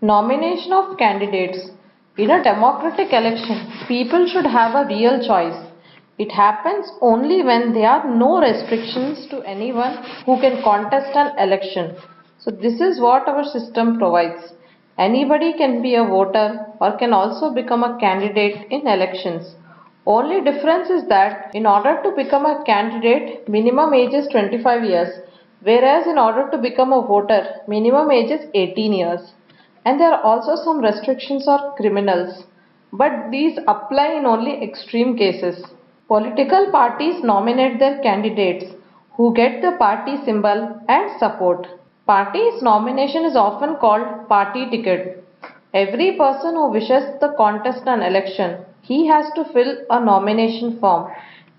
Nomination of candidates. In a democratic election, people should have a real choice. It happens only when there are no restrictions to anyone who can contest an election. So this is what our system provides. Anybody can be a voter or can also become a candidate in elections. Only difference is that in order to become a candidate, minimum age is 25 years, whereas in order to become a voter, minimum age is 18 years. And there are also some restrictions on criminals, but these apply in only extreme cases. Political parties nominate their candidates who get the party symbol and support. Party's nomination is often called party ticket. Every person who wishes to contest an election, he has to fill a nomination form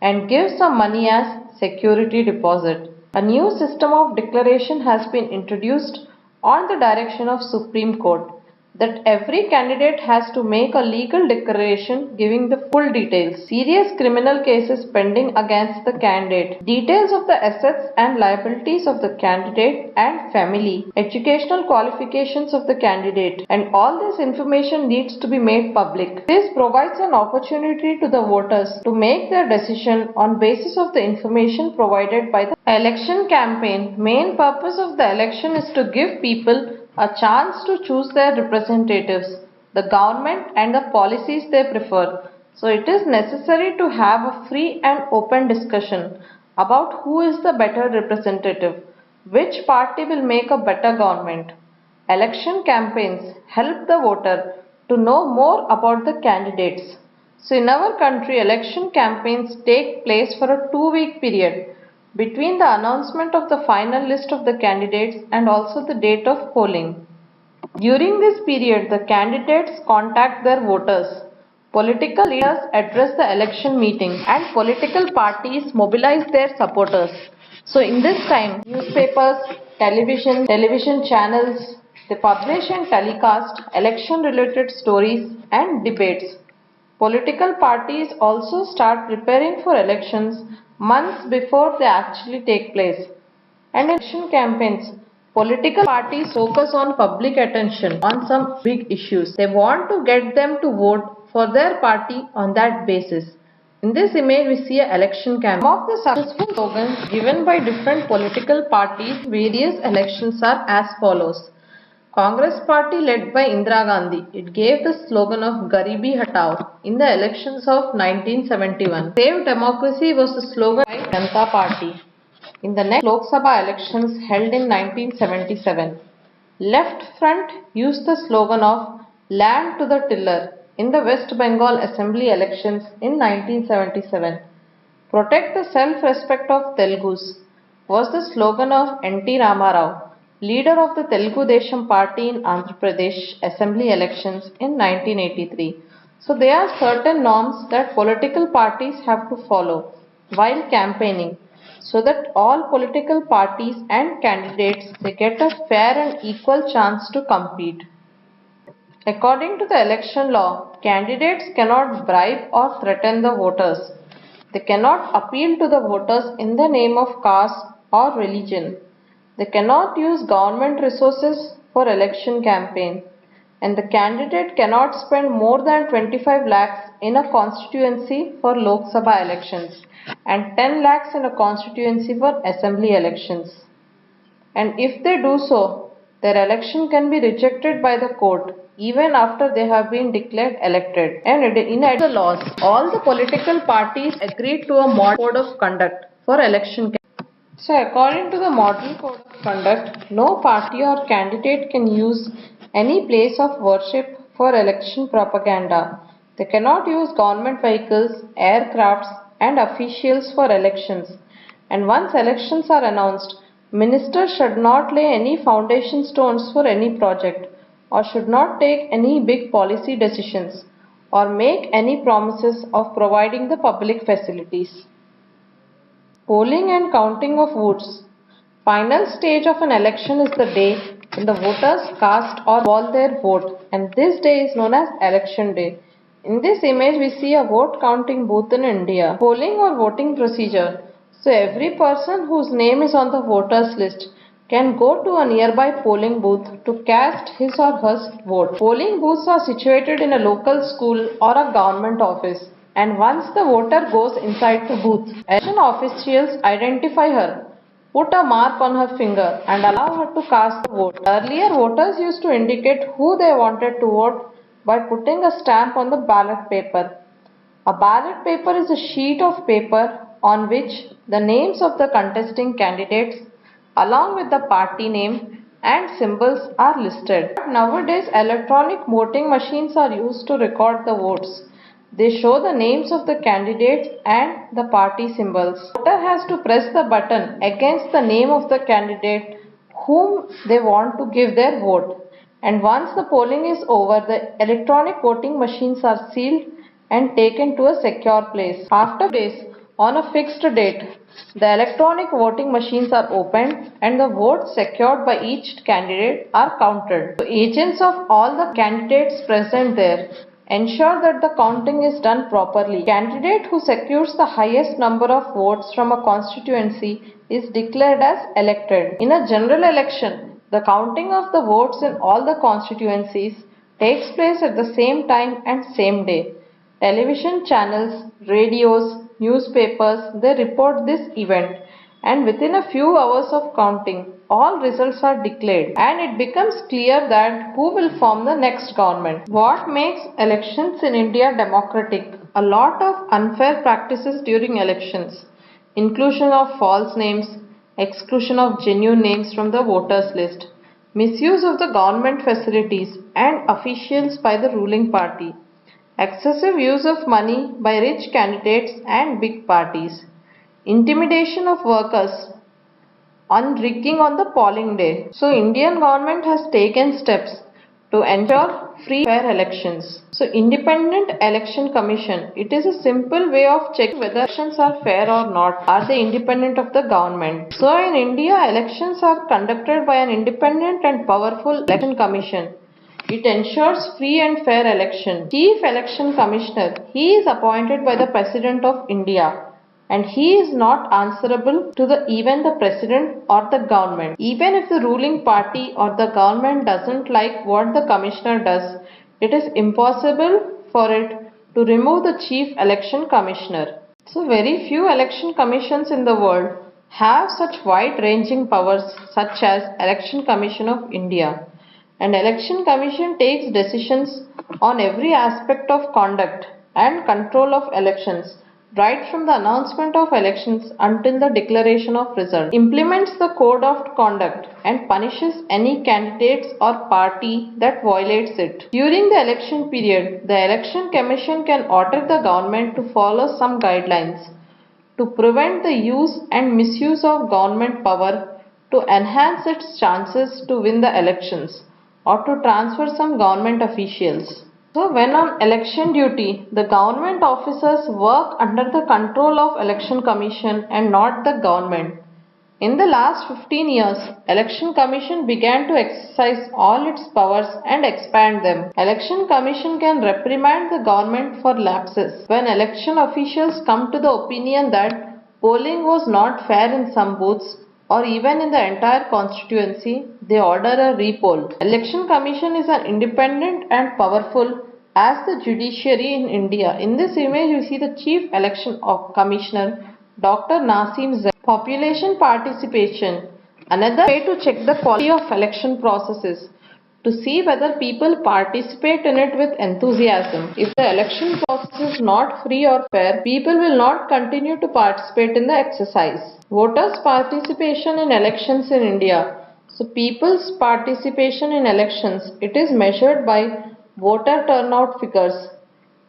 and give some money as security deposit. A new system of declaration has been introduced on the direction of Supreme Court that every candidate has to make a legal declaration giving the full details. Serious criminal cases pending against the candidate, details of the assets and liabilities of the candidate and family, educational qualifications of the candidate, and all this information needs to be made public. This provides an opportunity to the voters to make their decision on basis of the information provided by the election campaign. Main purpose of the election is to give people a chance to choose their representatives, the government and the policies they prefer. So it is necessary to have a free and open discussion about who is the better representative, which party will make a better government. Election campaigns help the voter to know more about the candidates. So in our country, election campaigns take place for a 2-week period between the announcement of the final list of the candidates and also the date of polling. During this period, the candidates contact their voters. Political leaders address the election meeting and political parties mobilize their supporters. So in this time, newspapers, television channels, they publish and telecast election related stories and debates. Political parties also start preparing for elections months before they actually take place. And in election campaigns, political parties focus on public attention on some big issues. They want to get them to vote for their party on that basis. In this image, we see an election campaign. Some of the successful slogans given by different political parties in various elections are as follows. Congress party led by Indira Gandhi, it gave the slogan of Garibi Hatao in the elections of 1971. Save Democracy was the slogan by Janata Party in the next Lok Sabha elections held in 1977. Left Front used the slogan of Land to the Tiller in the West Bengal Assembly elections in 1977. Protect the self-respect of Telugus was the slogan of N.T. Ramarao, leader of the Telugu Desam Party in Andhra Pradesh Assembly elections in 1983. So there are certain norms that political parties have to follow while campaigning so that all political parties and candidates they get a fair and equal chance to compete. According to the election law, candidates cannot bribe or threaten the voters. They cannot appeal to the voters in the name of caste or religion. They cannot use government resources for election campaign. And the candidate cannot spend more than 25 lakhs in a constituency for Lok Sabha elections and 10 lakhs in a constituency for assembly elections. And if they do so, their election can be rejected by the court even after they have been declared elected. And in the laws, all the political parties agreed to a model code of conduct for election campaign. So according to the model code of conduct, no party or candidate can use any place of worship for election propaganda. They cannot use government vehicles, aircrafts and officials for elections. And once elections are announced, ministers should not lay any foundation stones for any project or should not take any big policy decisions or make any promises of providing the public facilities. Polling and counting of votes. Final stage of an election is the day when the voters cast or poll their vote, and this day is known as election day. In this image we see a vote counting booth in India. Polling or voting procedure. So every person whose name is on the voters list can go to a nearby polling booth to cast his or her vote. Polling booths are situated in a local school or a government office, and once the voter goes inside the booth, election officials identify her, put a mark on her finger, and allow her to cast the vote. Earlier, voters used to indicate who they wanted to vote by putting a stamp on the ballot paper. A ballot paper is a sheet of paper on which the names of the contesting candidates along with the party name and symbols are listed. Nowadays, electronic voting machines are used to record the votes. They show the names of the candidates and the party symbols. The voter has to press the button against the name of the candidate whom they want to give their vote. And once the polling is over, the electronic voting machines are sealed and taken to a secure place. After days, on a fixed date, the electronic voting machines are opened and the votes secured by each candidate are counted. So agents of all the candidates present there ensure that the counting is done properly. Candidate who secures the highest number of votes from a constituency is declared as elected. In a general election, the counting of the votes in all the constituencies takes place at the same time and same day. Television channels, radios, newspapers, they report this event, and within a few hours of counting, all results are declared and it becomes clear that who will form the next government. What makes elections in India democratic? A lot of unfair practices during elections. Inclusion of false names, exclusion of genuine names from the voters list, misuse of the government facilities and officials by the ruling party, excessive use of money by rich candidates and big parties, intimidation of workers, on rigging on the polling day. So Indian government has taken steps to ensure free fair elections. So Independent Election Commission, it is a simple way of checking whether elections are fair or not. Are they independent of the government? So in India, elections are conducted by an independent and powerful election commission. It ensures free and fair election. Chief Election Commissioner, he is appointed by the President of India and he is not answerable to even the President or the government. Even if the ruling party or the government doesn't like what the Commissioner does, it is impossible for it to remove the Chief Election Commissioner. So very few election commissions in the world have such wide-ranging powers such as Election Commission of India. An election commission takes decisions on every aspect of conduct and control of elections, right from the announcement of elections until the declaration of results, implements the code of conduct and punishes any candidates or party that violates it. During the election period, the election commission can order the government to follow some guidelines to prevent the use and misuse of government power, to enhance its chances to win the elections, or to transfer some government officials. So when on election duty, the government officers work under the control of Election Commission and not the government. In the last 15 years, Election Commission began to exercise all its powers and expand them. Election Commission can reprimand the government for lapses. When election officials come to the opinion that polling was not fair in some booths, or even in the entire constituency, they order a repoll. Election Commission is an independent and powerful as the judiciary in India. In this image, you see the Chief Election Commissioner, Dr. Nasim Zaid. Population participation. Another way to check the quality of election processes, to see whether people participate in it with enthusiasm. If the election process is not free or fair, people will not continue to participate in the exercise. Voters' participation in elections in India. So people's participation in elections, it is measured by voter turnout figures.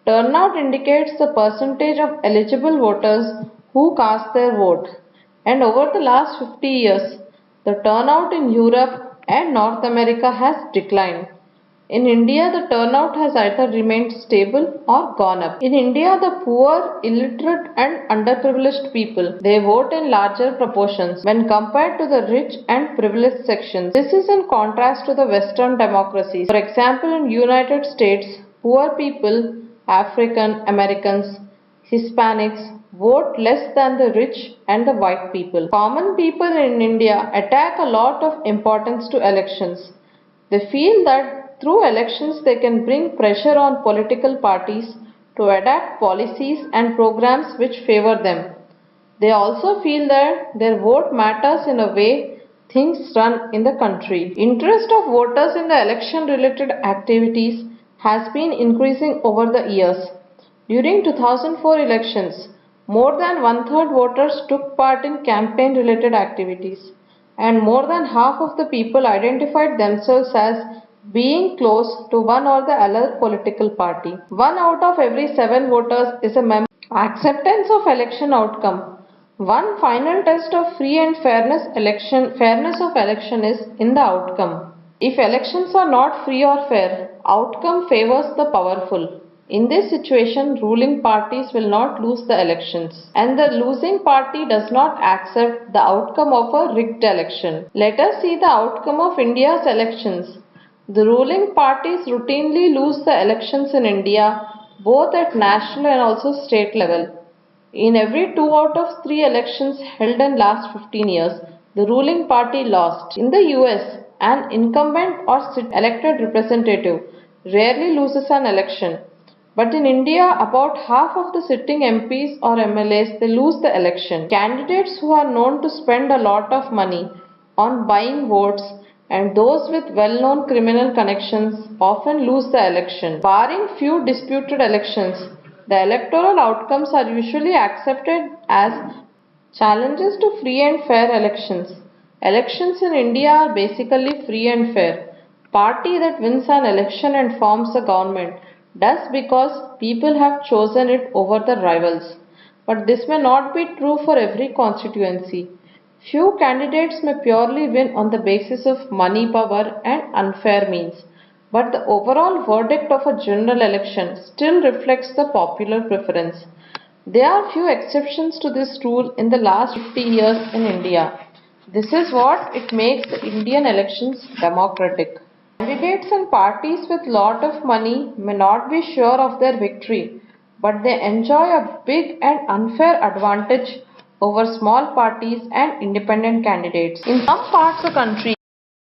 Turnout indicates the percentage of eligible voters who cast their vote. And over the last 50 years, the turnout in Europe and North America has declined. In India, the turnout has either remained stable or gone up. In India, the poor, illiterate and underprivileged people, they vote in larger proportions when compared to the rich and privileged sections. This is in contrast to the Western democracies. For example, in United States, poor people, African Americans, Hispanics, vote less than the rich and the white people. Common people in India attach a lot of importance to elections. They feel that through elections they can bring pressure on political parties to adapt policies and programs which favor them. They also feel that their vote matters in a way things run in the country. Interest of voters in the election related activities has been increasing over the years. During 2004 elections, more than one-third voters took part in campaign related activities, and more than half of the people identified themselves as being close to one or the other political party. One out of every seven voters is a member. Acceptance of election outcome. One final test of free and fairness of election is in the outcome. If elections are not free or fair, outcome favors the powerful. In this situation, ruling parties will not lose the elections, and the losing party does not accept the outcome of a rigged election. Let us see the outcome of India's elections. The ruling parties routinely lose the elections in India, both at national and also state level. In every 2 out of 3 elections held in last 15 years, the ruling party lost. In the US, an incumbent or elected representative rarely loses an election. But in India, about half of the sitting MPs or MLAs they lose the election. Candidates who are known to spend a lot of money on buying votes and those with well-known criminal connections often lose the election. Barring few disputed elections, the electoral outcomes are usually accepted as challenges to free and fair elections. Elections in India are basically free and fair. Party that wins an election and forms a government does because people have chosen it over the rivals. But this may not be true for every constituency. Few candidates may purely win on the basis of money, power, and unfair means, but the overall verdict of a general election still reflects the popular preference. There are few exceptions to this rule in the last 50 years in India. This is what it makes the Indian elections democratic. Candidates and parties with lot of money may not be sure of their victory, but they enjoy a big and unfair advantage over small parties and independent candidates. In some parts of the country,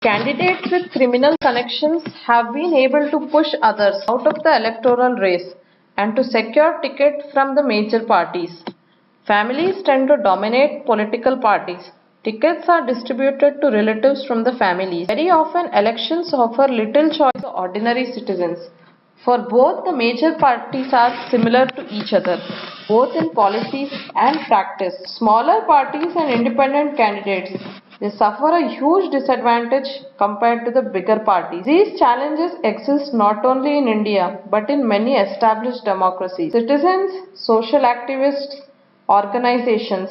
candidates with criminal connections have been able to push others out of the electoral race and to secure tickets from the major parties. Families tend to dominate political parties. Tickets are distributed to relatives from the families. Very often, elections offer little choice to ordinary citizens, for both the major parties are similar to each other, both in policies and practice. Smaller parties and independent candidates, they suffer a huge disadvantage compared to the bigger parties. These challenges exist not only in India but in many established democracies. Citizens, social activists, organizations